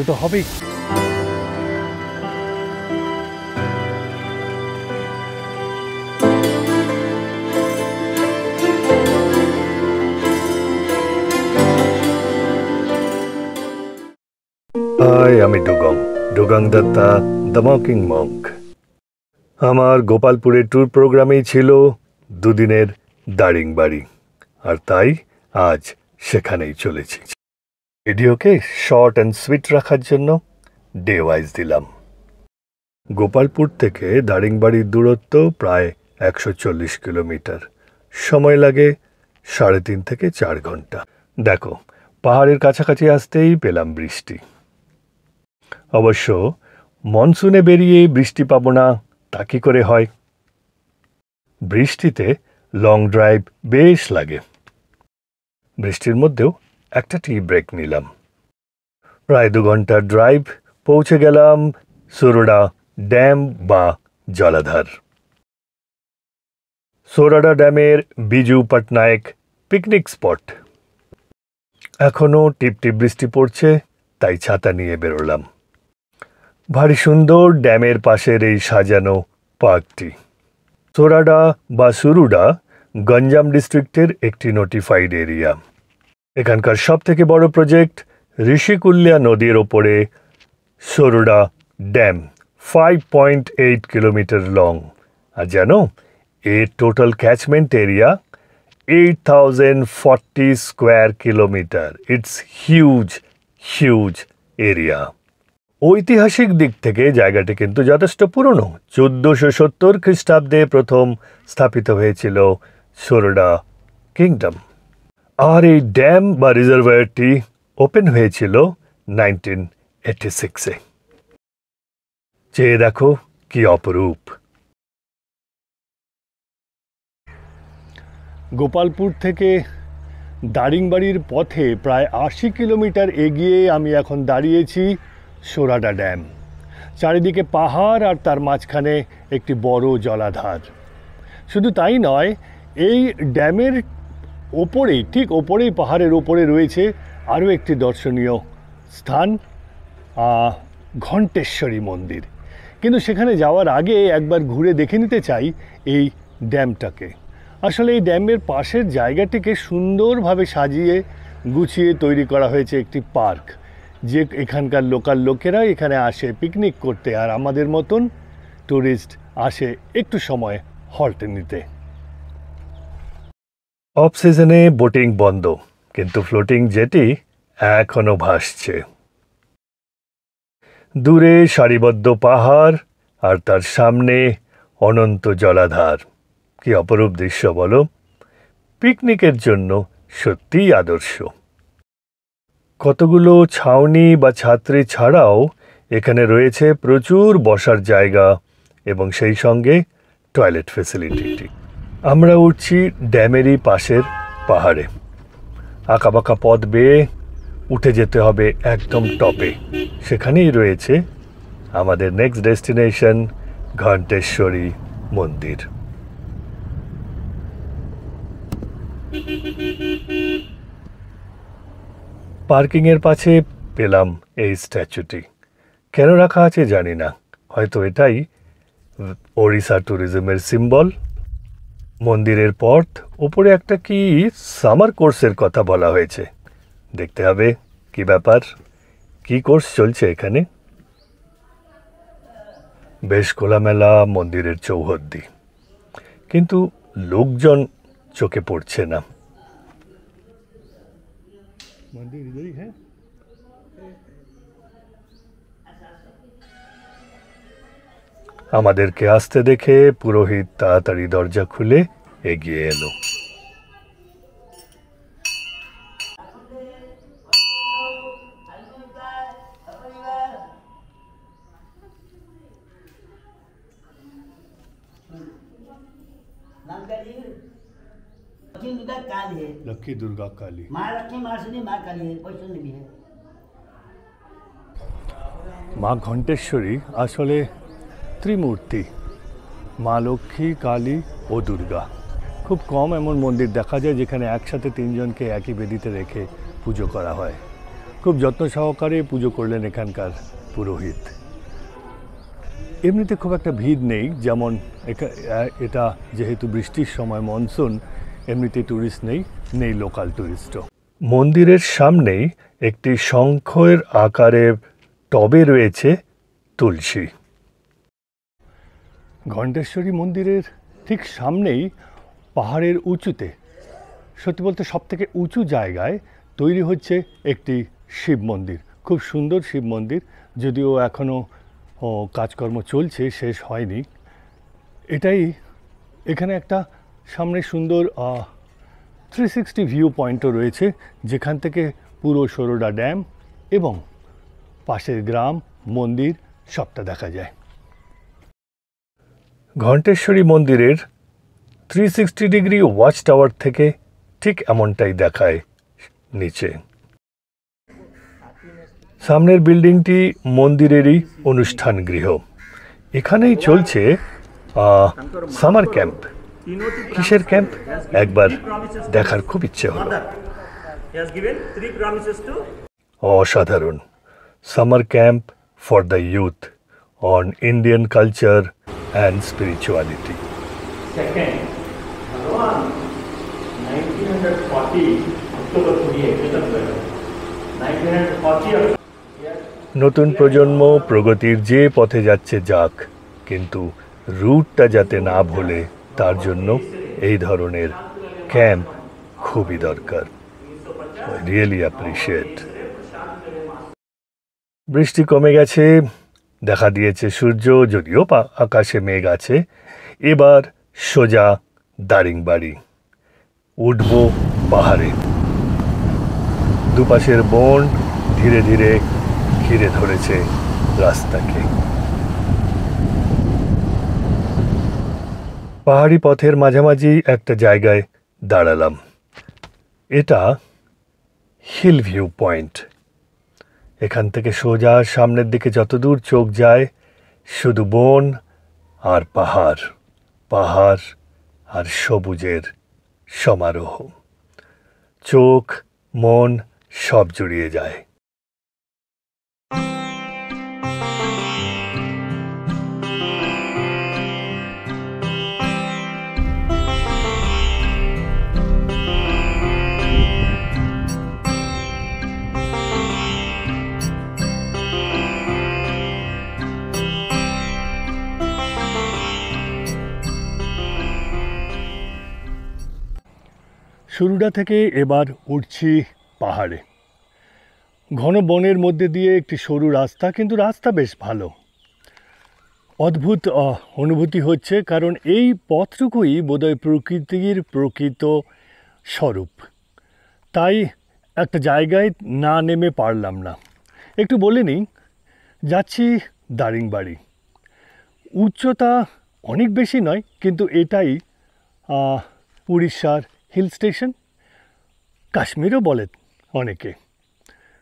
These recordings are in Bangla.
তো হবেই। আমি ডুগং দত্তা দ্য মকিং মঙ্ক। আমার গোপালপুরের ট্যুর প্রোগ্রামেই ছিল দুদিনের দারিংবাড়ি, আর তাই আজ সেখানেই চলেছি। ভিডিওকে শর্ট অ্যান্ড সুইট রাখার জন্য ডে ওয়াইজ দিলাম। গোপালপুর থেকে দারিংবাড়ির দূরত্ব প্রায় 140 কিলোমিটার, সময় লাগে 3.5 থেকে 4 ঘন্টা। দেখো, পাহাড়ের কাছাকাছি আসতেই পেলাম বৃষ্টি। অবশ্য মনসুনে বেরিয়ে বৃষ্টি পাবো না তা কি করে হয়? বৃষ্টিতে লং ড্রাইভ বেশ লাগে। বৃষ্টির মধ্যেও একটা টি ব্রেক নিলাম। প্রায় 2 ঘন্টার ড্রাইভ, পৌঁছে গেলাম সরোডা ড্যাম বা জলাধার। সোরাডা ড্যামের বিজু পটনায়ক পিকনিক স্পট। এখনও টিপটিপ বৃষ্টি পড়ছে, তাই ছাতা নিয়ে বেরোলাম। ভারী সুন্দর ড্যামের পাশের এই সাজানো পার্কটি। সোরাডা বা সুরুডা গঞ্জাম ডিস্ট্রিক্টের একটি নোটিফাইড এরিয়া। এখানকার সবথেকে বড় প্রজেক্ট ঋষিকুল্যা নদীর ওপরে সরোডা ড্যাম, 5.8 কিলোমিটার লং। আর জানো, এর total catchment area 8040 square kilometre. It's huge area. ঐতিহাসিক দিক থেকে জায়গাটি কিন্তু যথেষ্ট পুরনো। 1470 খ্রিস্টাব্দে প্রথম স্থাপিত হয়েছিল সরোডা কিংডম। আর এই ড্যাম বা রিজার্ভয়ারটি ওপেন হয়েছিল 1986-এ। চেয়ে দেখো কি অপরূপ। গোপালপুর থেকে দারিংবাড়ির পথে প্রায় 80 কিলোমিটার এগিয়ে আমি এখন দাঁড়িয়েছি সোরাডা ড্যাম। চারিদিকে পাহাড় আর তার মাঝখানে একটি বড় জলাধার। শুধু তাই নয়, এই ড্যামের ওপরেই, ঠিক ওপরেই, পাহাড়ের ওপরে রয়েছে আরও একটি দর্শনীয় স্থান, ঘণ্টেশ্বরী মন্দির। কিন্তু সেখানে যাওয়ার আগে একবার ঘুরে দেখে নিতে চাই এই ড্যামটাকে। আসলে এই ড্যামের পাশের জায়গাটিকে সুন্দরভাবে সাজিয়ে গুছিয়ে তৈরি করা হয়েছে একটি পার্ক, যে এখানকার লোকাল লোকেরা এখানে আসে পিকনিক করতে, আর আমাদের মতন ট্যুরিস্ট আসে একটু সময় হল্ট নিতে। অফ সিজনে বোটিং বন্ধ, কিন্তু ফ্লোটিং জেটি এখনো ভাসছে। দূরে সারিবদ্ধ পাহাড় আর তার সামনে অনন্ত জলাধার। কি অপরূপ দৃশ্য বলো! পিকনিকের জন্য সত্যিই আদর্শ। কতগুলো ছাউনি বা ছাত্রী ছাড়াও এখানে রয়েছে প্রচুর বসার জায়গা এবং সেই সঙ্গে টয়লেট ফেসিলিটি। আমরা উঠছি ড্যামেরই পাশের পাহাড়ে। আঁকাবাঁকা পথ বেয়ে উঠে যেতে হবে একদম টপে। সেখানেই রয়েছে আমাদের নেক্সট ডেস্টিনেশন, ঘণ্টেশ্বরী মন্দির। পার্কিংয়ের পাশে পেলাম এই স্ট্যাচুটি। কেন রাখা আছে জানি না, হয়তো এটাই ওড়িশা ট্যুরিজমের সিম্বল। মন্দিরের পথ ওপরে একটা কি সামার কোর্সের কথা বলা হয়েছে। দেখতে হবে কি ব্যাপার, কি কোর্স চলছে এখানে। বেশ খোলামেলা মন্দিরের চৌহদ্দি, কিন্তু লোকজন চোখে পড়ছে না। মন্দির ইধারই হ্যাঁ। আমাদেরকে আসতে দেখে পুরোহিত তাড়াতাড়ি দরজা খুলে এগিয়ে এলো। लक्की दुर्गा काली, माँ लक्ष्मी, माँ सुनी, माँ काली है, कोई सुन भी है। মা ঘণ্টেশ্বরী আসলে ত্রিমূর্তি, মা লক্ষ্মী, কালী ও দুর্গা। খুব কম এমন মন্দির দেখা যায় যেখানে একসাথে তিনজনকে একই বেদিতে রেখে পুজো করা হয়। খুব যত্ন সহকারে পুজো করলেন এখানকার পুরোহিত। এমনিতে খুব একটা ভিড় নেই, যেমন এটা যেহেতু বৃষ্টির সময় মনসুন, এমনিতে ট্যুরিস্ট নেই লোকাল ট্যুরিস্টও। মন্দিরের সামনেই একটি শঙ্খের আকারে টবে রয়েছে তুলসী। ঘণ্টেশ্বরী মন্দিরের ঠিক সামনেই পাহাড়ের উঁচুতে, সত্যি বলতে সবথেকে উঁচু জায়গায় তৈরি হচ্ছে একটি শিব মন্দির। খুব সুন্দর শিব মন্দির, যদিও এখনও কাজকর্ম চলছে, শেষ হয়নি। এখানে একটা সামনে সুন্দর 360 ভিউ পয়েন্টও রয়েছে, যেখান থেকে পুরো সরোডা ড্যাম এবং পাশের গ্রাম, মন্দির সবটা দেখা যায়। ঘণ্টেশ্বরী মন্দিরের 360 ডিগ্রি ওয়াচ টাওয়ার থেকে ঠিক এমনটাই দেখায় নিচে। সামনের বিল্ডিংটি মন্দিরেরই অনুষ্ঠান গৃহ। এখানেই চলছে সামার ক্যাম্প। কিসের ক্যাম্প একবার দেখার খুব ইচ্ছে হলো। অসাধারণ summer camp for the youth on Indian culture and spirituality. নতুন প্রজন্ম প্রগতির যে পথে যাচ্ছে যাক, কিন্তু রুটটা যাতে না ভোলে তার জন্য এই ধরনের ক্যাম্প খুবই দরকার। Really appreciate. বৃষ্টি কমে গেছে, দেখা দিয়েছে সূর্য, যদিও আকাশে মেঘ আছে। এবার সোজা দারিংবাড়ি, উঠব পাহাড়ে। দুপাশের বন ধীরে ধীরে ঘিরে ধরেছে রাস্তাকে। পাহাড়ি পথের মাঝামাঝি একটা জায়গায় দাঁড়ালাম। এটা হিল ভিউ পয়েন্ট। এখান থেকে সোজা সামনের দিকে যতদূর চোখ যায় শুধু বন আর পাহাড়, পাহাড় আর সবুজের সমারোহ। চোখ মন সব জুড়িয়ে যায়। সরোডা থেকে এবার উঠছি পাহাড়ে। ঘন বনের মধ্যে দিয়ে একটি সরু রাস্তা, কিন্তু রাস্তা বেশ ভালো। অদ্ভুত অনুভূতি হচ্ছে, কারণ এই পথটুকুই বোধহয় প্রকৃতির প্রকৃত স্বরূপ। তাই একটা জায়গায় না নেমে পারলাম না। একটু বলে নিই, যাচ্ছি দারিংবাড়ি। উচ্চতা অনেক বেশি নয়, কিন্তু এটাই উড়িষ্যার হিল স্টেশন। কাশ্মীরও বলে অনেকে,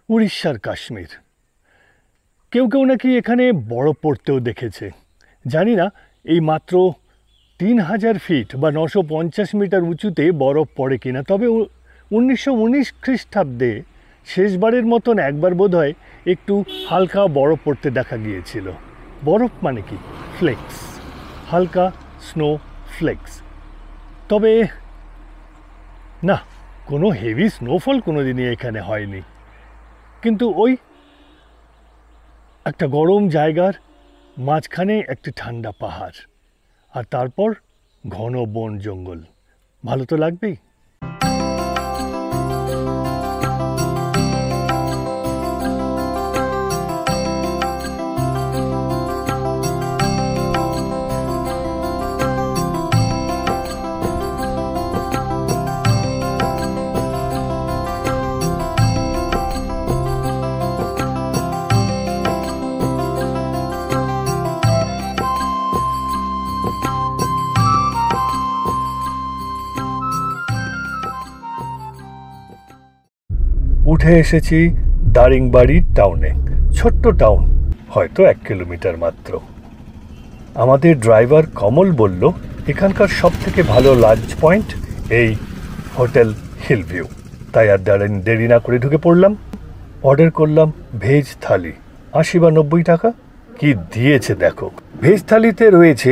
উড়িষ্যার কাশ্মীর। কেউ কেউ নাকি এখানে বরফ পড়তেও দেখেছে। জানি না এই মাত্র 3000 ফিট বা 950 মিটার উঁচুতে বরফ পড়ে কিনা। তবে 1919 খ্রিস্টাব্দে শেষবারের মতন একবার বোধহয় একটু হালকা বরফ পড়তে দেখা গিয়েছিল। বরফ মানে কি? ফ্লেক্স, হালকা স্নো ফ্লেক্স। তবে না, কোনো হেভি স্নোফল কোনো দিনই এখানে হয়নি। কিন্তু ওই একটা গরম জায়গার মাঝখানে একটি ঠান্ডা পাহাড়, আর তারপর ঘন বন জঙ্গল। ভালো তো লাগবেই। উঠে এসেছি দারিংবাড়ি টাউনে। ছোট্ট টাউন, হয়তো 1 কিলোমিটার মাত্র। আমাদের ড্রাইভার কমল বলল এখানকার সবথেকে ভালো লাঞ্চ পয়েন্ট এই হোটেল হিল ভিউ। তাই আর দেরি না করে ঢুকে পড়লাম। অর্ডার করলাম ভেজ থালি, ৮০ বা ৯০ টাকা। কি দিয়েছে দেখো। ভেজ থালিতে রয়েছে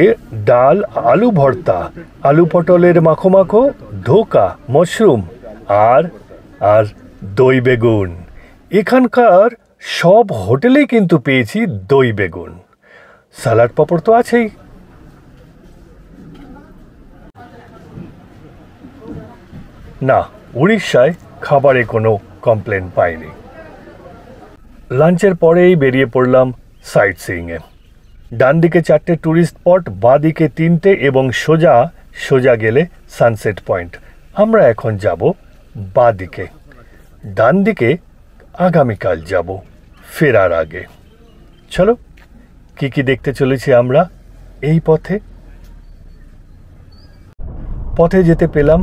ডাল, আলু ভর্তা, আলু পটলের মাখো মাখো, ধোকা, মাশরুম আর আর দই বেগুন। এখানকার সব হোটেলেই কিন্তু পেয়েছি দই বেগুন। স্যালাড পাঁপড় তো আছেই। না, উড়িষ্যায় খাবারে কোনো কমপ্লেন পাইনি। লাঞ্চের পরেই বেরিয়ে পড়লাম সাইট সিইংয়ে। ডান দিকে 4টে ট্যুরিস্ট স্পট, বাঁ দিকে 3টে এবং সোজা সোজা গেলে সানসেট পয়েন্ট। আমরা এখন যাব বাঁ দিকে, ডান দিকে আগামীকাল যাব ফেরার আগে। চলো কি কি দেখতে চলেছি আমরা এই পথে। পথে যেতে পেলাম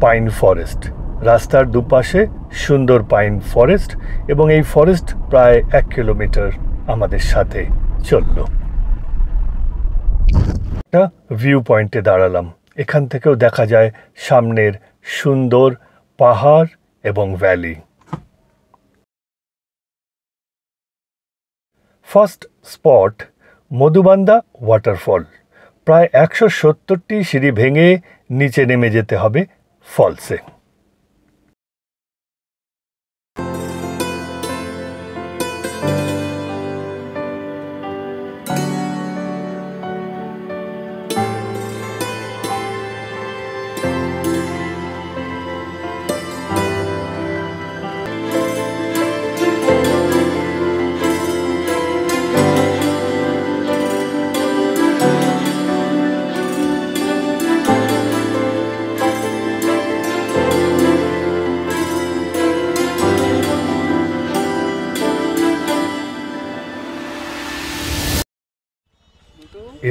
পাইন ফরেস্ট। রাস্তার দুপাশে সুন্দর পাইন ফরেস্ট এবং এই ফরেস্ট প্রায় 1 কিলোমিটার আমাদের সাথে চলল। একটা ভিউ পয়েন্টে দাঁড়ালাম। এখান থেকেও দেখা যায় সামনের সুন্দর পাহাড় এবং valley. First spot Madhubanda waterfall. প্রায় 170টি সিঁড়ি ভেঙে নিচে নেমে যেতে হবে ফলসে।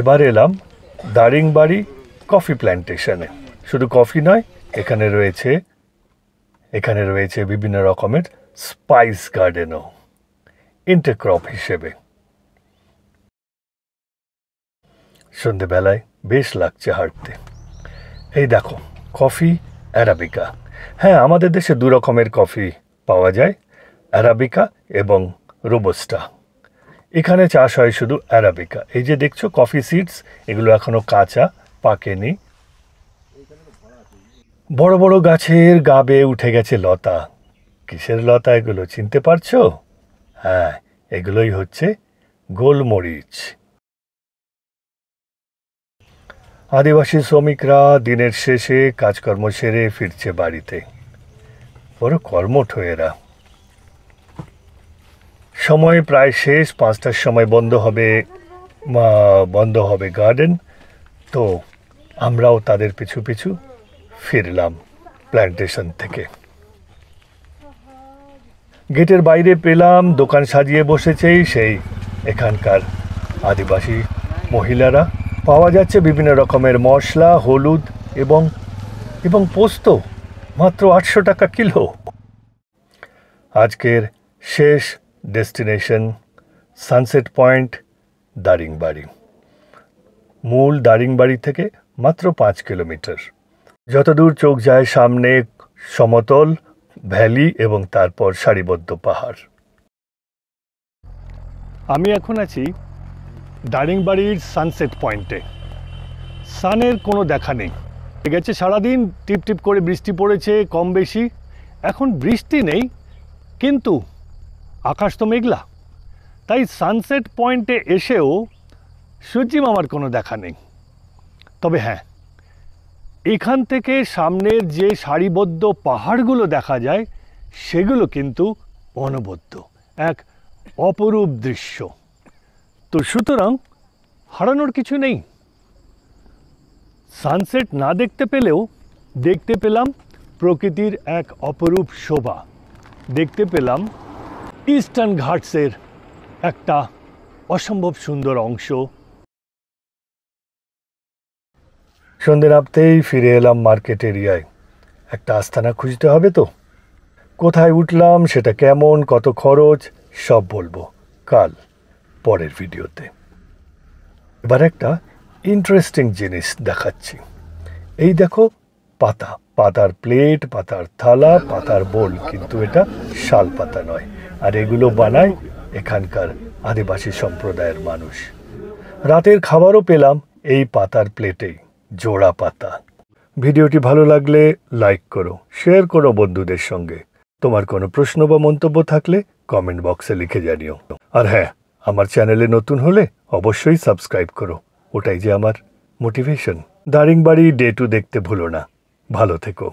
এবার এলাম দারিংবাড়ি কফি প্ল্যান্টেশনে। শুধু কফি নয়, এখানে রয়েছে বিভিন্ন রকমের স্পাইস গার্ডেনও ইন্টারক্রপ হিসেবে। সন্ধেবেলায় বেশ লাগছে হাঁটতে। এই দেখো কফি অ্যারাবিকা। হ্যাঁ, আমাদের দেশে 2 রকমের কফি পাওয়া যায়, অ্যারাবিকা এবং রোবস্টা। এখানে চাষ হয় শুধু অ্যারাবিকা। এই যে দেখছো কফি সিডস, এগুলো এখনো কাঁচা, পাকেনি। বড় বড় গাছের গা বেয়ে উঠে গেছে লতা। কিসের লতা এগুলো চিনতে পারছো? হ্যাঁ, এগুলোই হচ্ছে গোলমরিচ। আদিবাসী শ্রমিকরা দিনের শেষে কাজকর্ম সেরে ফিরছে বাড়িতে। বড় কর্মঠ এরা। সময় প্রায় শেষ, 5টার সময় বন্ধ হবে গার্ডেন। তো আমরাও তাদের পিছু পিছু ফিরলাম প্ল্যান্টেশন থেকে। গেটের বাইরে পেলাম দোকান সাজিয়ে বসেছে সেই এখানকার আদিবাসী মহিলারা। পাওয়া যাচ্ছে বিভিন্ন রকমের মশলা, হলুদ এবং পোস্ত, মাত্র 800 টাকা কিলো। আজকের শেষ ডেস্টিনেশন সানসেট পয়েন্ট দারিংবাড়ি। মূল দারিংবাড়ি থেকে মাত্র 5 কিলোমিটার। যতদূর চোখ যায় সামনে সমতল ভ্যালি এবং তারপর সারিবদ্ধ পাহাড়। আমি এখন আছি দারিংবাড়ির সানসেট পয়েন্টে। সানের কোনো দেখা নেই। গেছে সারাদিন টিপ টিপ করে বৃষ্টি পড়েছে কম বেশি। এখন বৃষ্টি নেই, কিন্তু আকাশ তো মেঘলা। তাই সানসেট পয়েন্টে এসেও সূর্যি মামার কোনো দেখা নেই। তবে হ্যাঁ, এখান থেকে সামনের যে সারিবদ্ধ পাহাড়গুলো দেখা যায় সেগুলো কিন্তু অনবদ্য, এক অপরূপ দৃশ্য। তো সুতরাং হারানোর কিছু নেই। সানসেট না দেখতে পেলেও দেখতে পেলাম প্রকৃতির এক অপরূপ শোভা। দেখতে পেলাম ইস্টার্ন ঘাটসের একটা অসম্ভব সুন্দর অংশ। সন্ধ্যে নামতেই ফিরে এলাম মার্কেট এরিয়ায়। একটা আস্তানা খুঁজতে হবে তো। কোথায় উঠলাম, সেটা কেমন, কত খরচ, সব বলবো কাল পরের ভিডিওতে। এবার একটা ইন্টারেস্টিং জিনিস দেখাচ্ছি। এই দেখো পাতার প্লেট, পাতার থালা, পাতার বোল, কিন্তু এটা শাল পাতা নয়, আর এগুলো বানায় এখানকার আদিবাসী সম্প্রদায়ের মানুষ। রাতের খাবারও পেলাম এই পাতার প্লেটেই, জোড়া পাতা। ভিডিওটি ভালো লাগলে লাইক করো, শেয়ার করো বন্ধুদের সঙ্গে। তোমার কোনো প্রশ্ন বা মন্তব্য থাকলে কমেন্ট বক্সে লিখে জানিও। আর হ্যাঁ, আমার চ্যানেলে নতুন হলে অবশ্যই সাবস্ক্রাইব করো, ওটাই যে আমার মোটিভেশন। দারিংবাড়ি ডে 2 দেখতে ভুলো না। ভালো থেকো।